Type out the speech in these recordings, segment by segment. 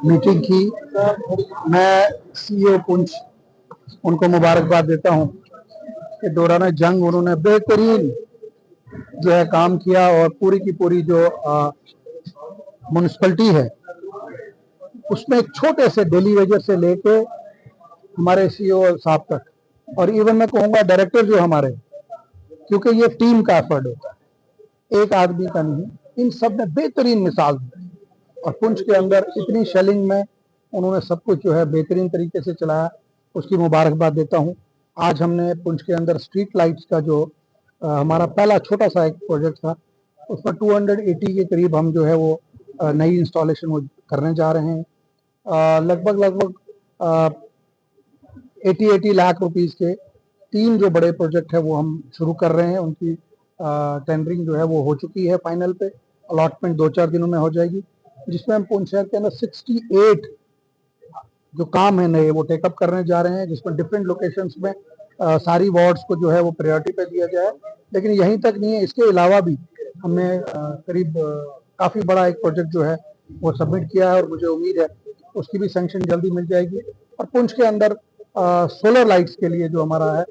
Meeting की। मैं CEO Poonch उनको मुबारकबाद देता हूं कि दौरान जंग उन्होंने बेहतरीन जो है काम किया और पूरी की पूरी जो म्यूनसिपलिटी है उसमें एक छोटे से डेली वेजर से लेके हमारे सीईओ साहब तक और इवन मैं कहूँगा डायरेक्टर जो हमारे, क्योंकि ये टीम का एफर्ट होता है, एक आदमी का नहीं, इन सब ने बेहतरीन मिसाल दी और पुंछ के अंदर इतनी शेलिंग में उन्होंने सब कुछ जो है बेहतरीन तरीके से चलाया, उसकी मुबारकबाद देता हूँ। आज हमने पुंछ के अंदर स्ट्रीट लाइट्स का जो हमारा पहला छोटा सा एक प्रोजेक्ट था उसमें 280 के करीब हम जो है वो नई इंस्टॉलेशन वो करने जा रहे हैं। लगभग 80 लाख रुपीस के 3 जो बड़े प्रोजेक्ट है वो हम शुरू कर रहे हैं। उनकी टेंडरिंग जो है वो हो चुकी है फाइनल पे, अलॉटमेंट 2-4 दिनों में हो जाएगी, जिसमें हम पुंछ शहर के अंदर 68 जो काम है नए वो टेकअप करने जा रहे हैं, जिसमें डिफरेंट लोकेशंस में सारी वार्ड्स को जो है वो प्रायोरिटी पे दिया जाए। लेकिन यहीं तक नहीं है, इसके अलावा भी हमने करीब काफ़ी बड़ा एक प्रोजेक्ट जो है वो सबमिट किया है और मुझे उम्मीद है उसकी भी सैंक्शन जल्दी मिल जाएगी। और पुंछ के अंदर सोलर लाइट्स के लिए जो हमारा है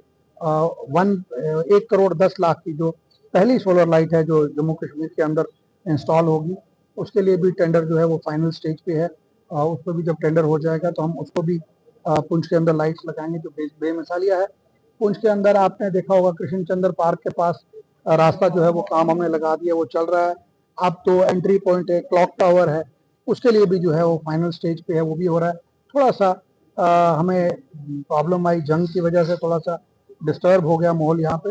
1 करोड़ 10 लाख की जो पहली सोलर लाइट है जो जम्मू कश्मीर के अंदर इंस्टॉल होगी, उसके लिए भी टेंडर जो है वो फाइनल स्टेज पे है। उस पर भी जब टेंडर हो जाएगा तो हम उसको भी पुंछ के अंदर लाइट्स लगाएंगे जो बेमिसालिया है। पुंछ के अंदर आपने देखा होगा कृष्ण चंद्र पार्क के पास रास्ता जो है वो काम हमने लगा दिया, वो चल रहा है। अब तो एंट्री पॉइंट है, क्लॉक टावर है, उसके लिए भी जो है वो फाइनल स्टेज पे है, वो भी हो रहा है। थोड़ा सा हमें प्रॉब्लम आई जंग की वजह से, थोड़ा सा डिस्टर्ब हो गया माहौल यहाँ पे,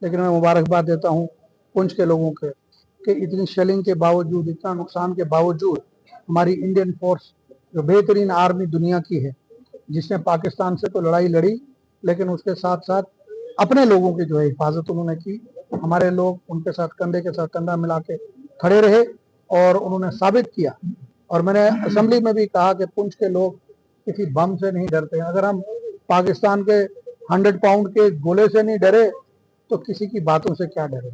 लेकिन मैं मुबारकबाद देता हूँ पुंछ के लोगों के कि इतनी शेलिंग के बावजूद, इतना नुकसान के बावजूद हमारी इंडियन फोर्स जो बेहतरीन आर्मी दुनिया की है, जिसने पाकिस्तान से तो लड़ाई लड़ी लेकिन उसके साथ साथ अपने लोगों की जो है हिफाजत उन्होंने की। हमारे लोग उनके साथ कंधे के साथ कंधा मिला के खड़े रहे और उन्होंने साबित किया। और मैंने असेंबली में भी कहा कि पुंछ के लोग किसी बम से नहीं डरते हैं। अगर हम पाकिस्तान के 100 पाउंड के गोले से नहीं डरे तो किसी की बातों से क्या डरे।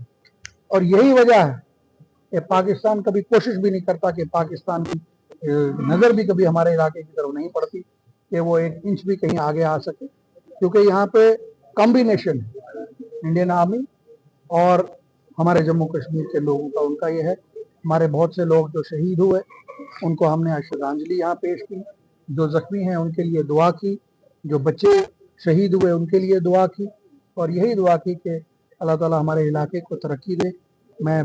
और यही वजह है कि पाकिस्तान कभी कोशिश भी नहीं करता कि पाकिस्तान की नज़र भी कभी हमारे इलाके की तरफ नहीं पड़ती कि वो 1 इंच भी कहीं आगे आ सके, क्योंकि यहाँ पे कॉम्बिनेशन है इंडियन आर्मी और हमारे जम्मू कश्मीर के लोगों का। उनका ये है, हमारे बहुत से लोग जो शहीद हुए उनको हमने आज श्रद्धांजलि यहाँ पेश की, जो जख्मी हैं उनके लिए दुआ की, जो बच्चे शहीद हुए उनके लिए दुआ की और यही दुआ की कि अल्लाह ताला हमारे इलाके को तरक्की दे। मैं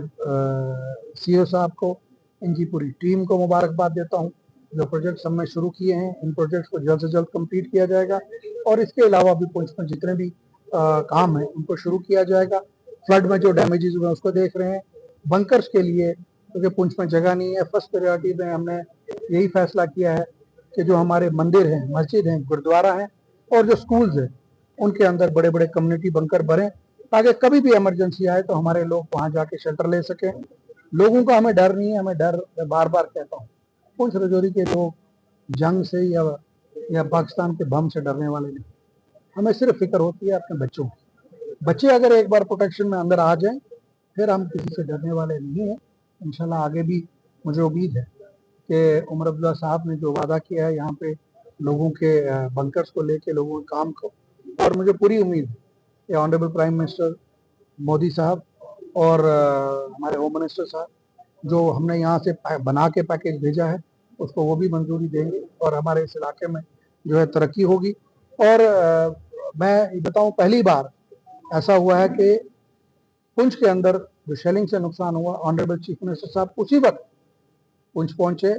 सीईओ साहब को, इनकी पूरी टीम को मुबारकबाद देता हूँ। जो प्रोजेक्ट्स हमने शुरू किए हैं इन प्रोजेक्ट्स को जल्द से जल्द कंप्लीट किया जाएगा और इसके अलावा भी पुंछ में जितने भी काम है उनको शुरू किया जाएगा। फ्लड में जो डैमेजेस हुए उसको देख रहे हैं। बंकर्स के लिए क्योंकि पुंछ में जगह नहीं है, फर्स्ट प्रायोरिटी में हमने यही फैसला किया है कि जो हमारे मंदिर हैं, मस्जिद हैं, गुरुद्वारा हैं और जो स्कूल्स हैं उनके अंदर बड़े बड़े कम्युनिटी बंकर बने, ताकि कभी भी इमरजेंसी आए तो हमारे लोग वहाँ जाके शेल्टर ले सकें। लोगों का हमें डर नहीं है, हमें डर, मैं बार बार कहता हूँ, पुंछ राजौरी के लोग जंग से या पाकिस्तान के बम से डरने वाले नहीं। हमें सिर्फ फिक्र होती है अपने बच्चों की। बच्चे अगर एक बार प्रोटेक्शन में अंदर आ जाएं फिर हम किसी से डरने वाले नहीं हैं। इंशाल्लाह आगे भी मुझे उम्मीद है कि उमर अब्दुल्ला साहब ने जो वादा किया है यहाँ पे लोगों के बंकर्स को लेके, लोगों के काम को, और मुझे पूरी उम्मीद है कि ऑनरेबल प्राइम मिनिस्टर मोदी साहब और हमारे होम मिनिस्टर साहब जो हमने यहाँ से बना के पैकेज भेजा है उसको वो भी मंजूरी देंगे और हमारे इस इलाके में जो है तरक्की होगी। और मैं बताऊँ, पहली बार ऐसा हुआ है कि पुंछ के अंदर जो शेलिंग से नुकसान हुआ, ऑनरेबल चीफ मिनिस्टर साहब उसी वक्त पुंछ पहुंचे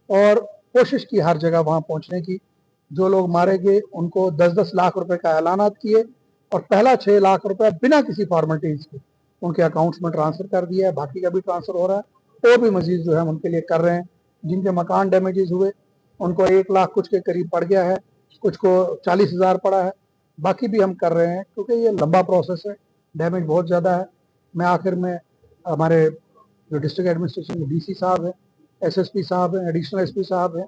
और कोशिश की हर जगह वहां पहुंचने की। जो लोग मारे गए उनको 10-10 लाख रुपए का ऐलानात किए और पहला 6 लाख रुपए बिना किसी फॉर्मेलिटीज के उनके अकाउंट्स में ट्रांसफर कर दिया है। बाकी का भी ट्रांसफर हो रहा है, और भी मजीद जो है हम उनके लिए कर रहे हैं। जिनके मकान डैमेजेस हुए उनको 1 लाख कुछ के करीब पड़ गया है, कुछ को 40,000 पड़ा है, बाकी भी हम कर रहे हैं क्योंकि ये लंबा प्रोसेस है, डैमेज बहुत ज़्यादा है। मैं आखिर में हमारे जो डिस्ट्रिक्ट एडमिनिस्ट्रेशन के डीसी साहब हैं, एसएसपी साहब हैं, एडिशनल एसपी साहब हैं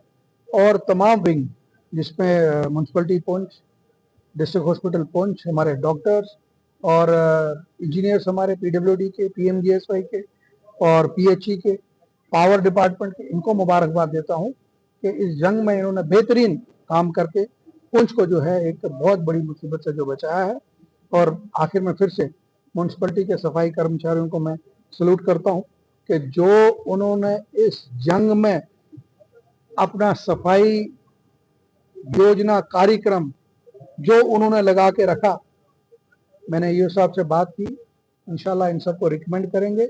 और तमाम विंग जिसमें municipality Poonch, district hospital Poonch, हमारे डॉक्टर्स और इंजीनियर्स हमारे पीडब्ल्यूडी के, पीएमजीएसवाई के और पीएचई के, पावर डिपार्टमेंट के, इनको मुबारकबाद देता हूँ कि इस जंग में इन्होंने बेहतरीन काम करके पुंछ को जो है एक बहुत बड़ी मुसीबत से जो बचाया है। और आखिर में फिर से म्यूनसिपलिटी के सफाई कर्मचारियों को मैं सल्यूट करता हूँ कि जो उन्होंने इस जंग में अपना सफाई योजना कार्यक्रम जो उन्होंने लगा के रखा। मैंने ईओ साहब से बात की, इंशाल्लाह इन सबको रिकमेंड करेंगे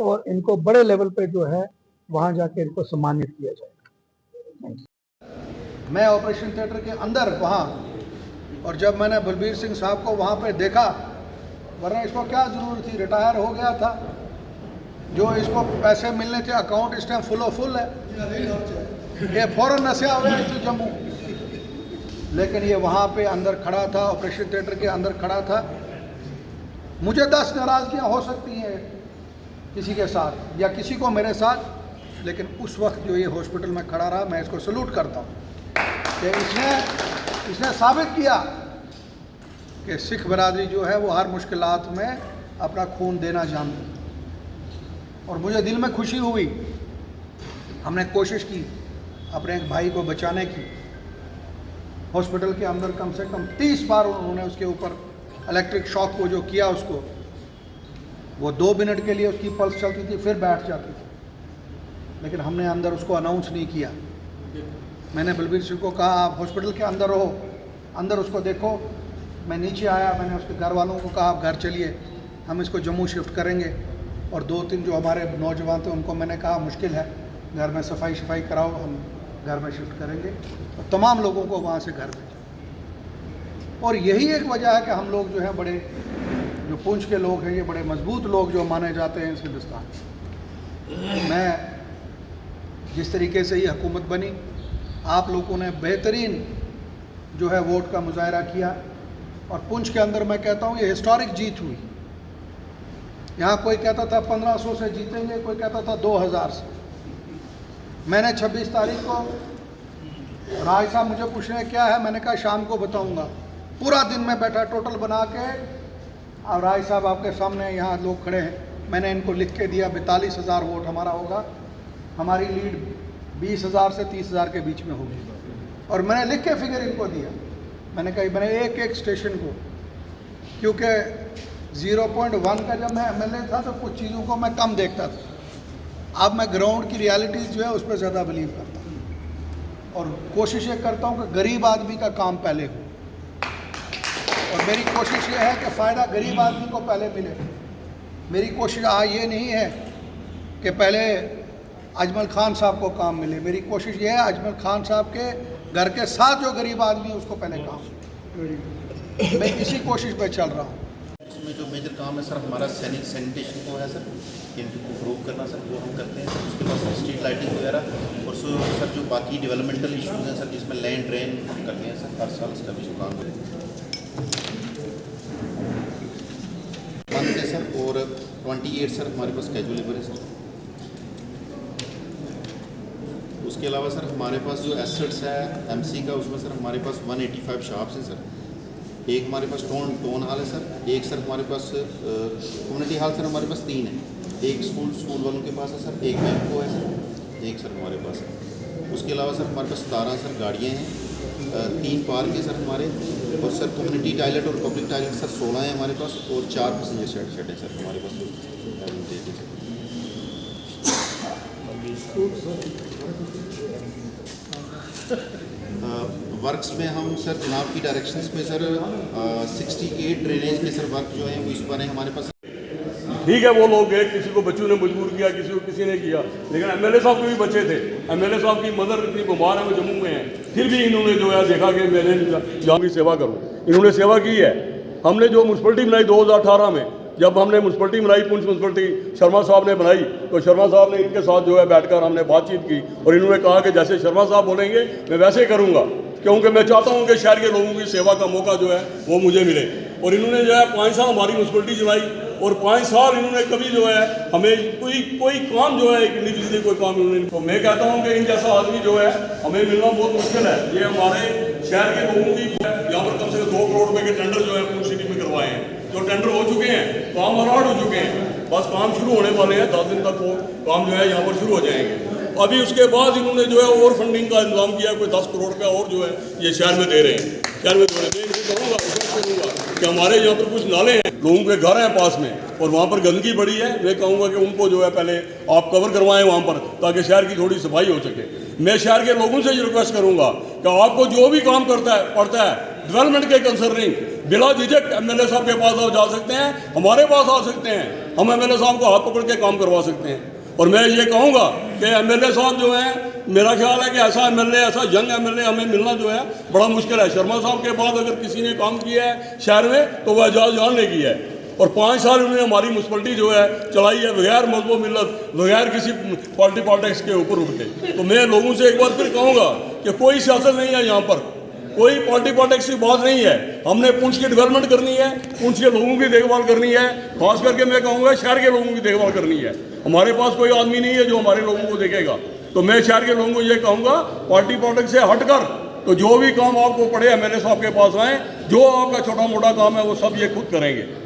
और इनको बड़े लेवल पे जो है वहां जाके इनको सम्मानित किया जाएगा। मैं ऑपरेशन थिएटर के अंदर वहाँ, और जब मैंने बलबीर सिंह साहब को वहाँ पे देखा, वरना इसको क्या ज़रूरत थी, रिटायर हो गया था, जो इसको पैसे मिलने थे, अकाउंट इस टाइम फुल है, ये फ़ौरन नशा हुआ है जम्मू। लेकिन ये वहाँ पे अंदर खड़ा था, ऑपरेशन थिएटर के अंदर खड़ा था। मुझे 10 नाराज़गियाँ हो सकती हैं किसी के साथ या किसी को मेरे साथ, लेकिन उस वक्त जो ये हॉस्पिटल में खड़ा रहा, मैं इसको सल्यूट करता हूँ कि इसने साबित किया कि सिख बरादरी जो है वो हर मुश्किलात में अपना खून देना जानती। और मुझे दिल में खुशी हुई, हमने कोशिश की अपने एक भाई को बचाने की। हॉस्पिटल के अंदर कम से कम 30 बार उन्होंने उसके ऊपर इलेक्ट्रिक शॉक को जो किया उसको, वो 2 मिनट के लिए उसकी पल्स चलती थी, फिर बैठ जाती थी, लेकिन हमने अंदर उसको अनाउंस नहीं किया। मैंने बलबीर सिंह को कहा आप हॉस्पिटल के अंदर रहो, अंदर उसको देखो। मैं नीचे आया, मैंने उसके घर वालों को कहा आप घर चलिए, हम इसको जम्मू शिफ्ट करेंगे। और 2-3 जो हमारे नौजवान थे उनको मैंने कहा मुश्किल है, घर में सफाई कराओ, हम घर में शिफ्ट करेंगे। और तमाम लोगों को वहाँ से घर भेजा। और यही एक वजह है कि हम लोग जो है बड़े, जो पुंछ के लोग हैं, ये बड़े मजबूत लोग जो माने जाते हैं इस हिंदुस्तान। मैं जिस तरीके से ये हुकूमत बनी, आप लोगों ने बेहतरीन जो है वोट का मुजाहरा किया। और पुंछ के अंदर मैं कहता हूँ ये हिस्टोरिक जीत हुई। यहाँ कोई कहता था 1500 से जीतेंगे, कोई कहता था 2000 से। मैंने 26 तारीख को, राय साहब मुझे पूछ रहे हैं क्या है, मैंने कहा शाम को बताऊँगा। पूरा दिन में बैठा टोटल बना के, और राय साहब आपके सामने यहाँ लोग खड़े हैं, मैंने इनको लिख के दिया 42,000 वोट हमारा होगा, हमारी लीड 20,000 से 30,000 के बीच में होगी। और मैंने लिख के फिगर इनको दिया। मैंने कहा मैंने एक स्टेशन को, क्योंकि 0.1 का जब मैं एमएलए था तो कुछ चीज़ों को मैं कम देखता था। अब मैं ग्राउंड की रियलिटीज़ जो है उस पर ज़्यादा बिलीव करता हूँ और कोशिश ये करता हूँ कि गरीब आदमी का काम पहले हो। और मेरी कोशिश ये है कि फ़ायदा गरीब आदमी को पहले मिले। मेरी कोशिश ये नहीं है कि पहले अजमल खान साहब को काम मिले। मेरी कोशिश ये है अजमल खान साहब के घर के साथ जो गरीब आदमी है उसको पहले काम मिले। मैं इसी कोशिश पे चल रहा हूँ। इसमें जो मेजर काम है सर हमारा सैनिटेशन को है सर, इनको इम्प्रूव करना सर, वो हम करते हैं सर। उसके बाद सर स्ट्रीट लाइटिंग वगैरह, और सर जो बाकी डेवलपमेंटल इशूज़ हैं सर, जिसमें लैंड ड्रेन करते हैं सर, हर साल इसका भी जो काम करें बंद है सर। और 28 सर हमारे पास कैजुअल लेबर है सर। उसके अलावा सर हमारे पास जो एसेट्स है एमसी का, उसमें सर हमारे पास 185 शॉप्स हैं सर। एक हमारे पास टाउन हॉल है सर, एक सर हमारे पास कम्युनिटी हॉल सर हमारे पास 3 है। एक स्कूल वालों के पास है सर, एक बैंक को है सर, एक सर हमारे पास है। उसके अलावा सर हमारे पास 17 सर गाड़ियाँ हैं, 3 पार्क हैं सर हमारे, और सर कम्युनिटी टॉयलेट और पब्लिक टॉयलेट सर 16 हैं हमारे पास, और 4 पैसेंजर शेड है सर हमारे पास। वर्क्स में हम सर जनाब की डायरेक्शंस में सर 68 ड्रेनेज के सर वर्क जो है वो इस बार है हमारे पास। ठीक है, वो लोग गए, किसी को बच्चों ने मजबूर किया, किसी ने किया, लेकिन एमएलए साहब के भी बच्चे थे। एमएलए साहब की मदर इतनी बीमार है, वो जम्मू में है, फिर भी इन्होंने जो है देखा कि मैंने यहाँ की सेवा करूँ, इन्होंने सेवा की है। हमने जो म्यूनसिपलिटी बनाई 2018 में, जब हमने म्यूनसिपलिटी बनाई, पुंछ म्यूनसिपलिटी शर्मा साहब ने बनाई, तो शर्मा साहब ने इनके साथ जो है बैठकर हमने बातचीत की, और इन्होंने कहा कि जैसे शर्मा साहब बोलेंगे मैं वैसे करूँगा, क्योंकि मैं चाहता हूँ कि शहर के लोगों की सेवा का मौका जो है वो मुझे मिले। और इन्होंने जो है 5 साल हमारी म्यूनसिपलिटी चलाई, और 5 साल इन्होंने कभी जो है हमें कोई काम जो है निजी कोई काम इन्होंने। तो मैं कहता हूँ कि इन जैसा आदमी जो है हमें मिलना बहुत मुश्किल है। ये हमारे शहर के लोगों की, यहाँ पर कम से कम 2 करोड़ रुपये के टेंडर जो है पुंछ सिटी में करवाए हैं, जो टेंडर हो चुके हैं, काम अलॉट हो चुके हैं, बस काम शुरू होने वाले हैं। 10 दिन तक वो काम जो है यहाँ पर शुरू हो जाएंगे। अभी उसके बाद इन्होंने जो है और फंडिंग का इंतजाम किया, कोई 10 करोड़ रुपया और जो है ये शहर में दे रहे हैं, शहर में दे रहे हैं। मैं इनसे कहूँगा, रिक्वेस्ट करूँगा कि हमारे यहाँ पर कुछ नाले हैं, लोगों के घर हैं पास में और वहाँ पर गंदगी बड़ी है, मैं कहूँगा कि उनको जो है पहले आप कवर करवाएं वहाँ पर, ताकि शहर की थोड़ी सफाई हो सके। मैं शहर के लोगों से ये रिक्वेस्ट करूँगा कि आपको जो भी काम पड़ता है डेवलपमेंट के कंसर्निंग, बिला झिझक एमएलए साहब के पास आप जा सकते हैं, हमारे पास आ सकते हैं, हम एमएलए साहब को हाथ पकड़ के काम करवा सकते हैं। और मैं ये कहूँगा कि एमएलए साहब जो हैं, मेरा ख्याल है कि ऐसा एमएलए, ऐसा यंग एमएलए हमें मिलना जो है बड़ा मुश्किल है। शर्मा साहब के बाद अगर किसी ने काम किया है शहर में तो वह एजाज जान ने किया है, और 5 साल उन्होंने हमारी म्यूनसिपलिटी जो है चलाई है बगैर मजबूत मिलत, बगैर किसी पॉलिटिक्स के ऊपर उठ के। तो मैं लोगों से एक बार फिर कहूँगा कि कोई सियासत नहीं है यहाँ पर, कोई पॉलिटिक्स की बात नहीं है। हमने पुंछ की डेवलपमेंट करनी है, पुंछ के लोगों की देखभाल करनी है, खास करके मैं कहूँगा शहर के लोगों की देखभाल करनी है। हमारे पास कोई आदमी नहीं है जो हमारे लोगों को देखेगा। तो मैं शहर के लोगों को ये कहूँगा, पॉलिटिक्स से हटकर तो जो भी काम आपको पड़े एमएलए साहब के पास आएँ, जो आपका छोटा मोटा काम है वो सब ये खुद करेंगे।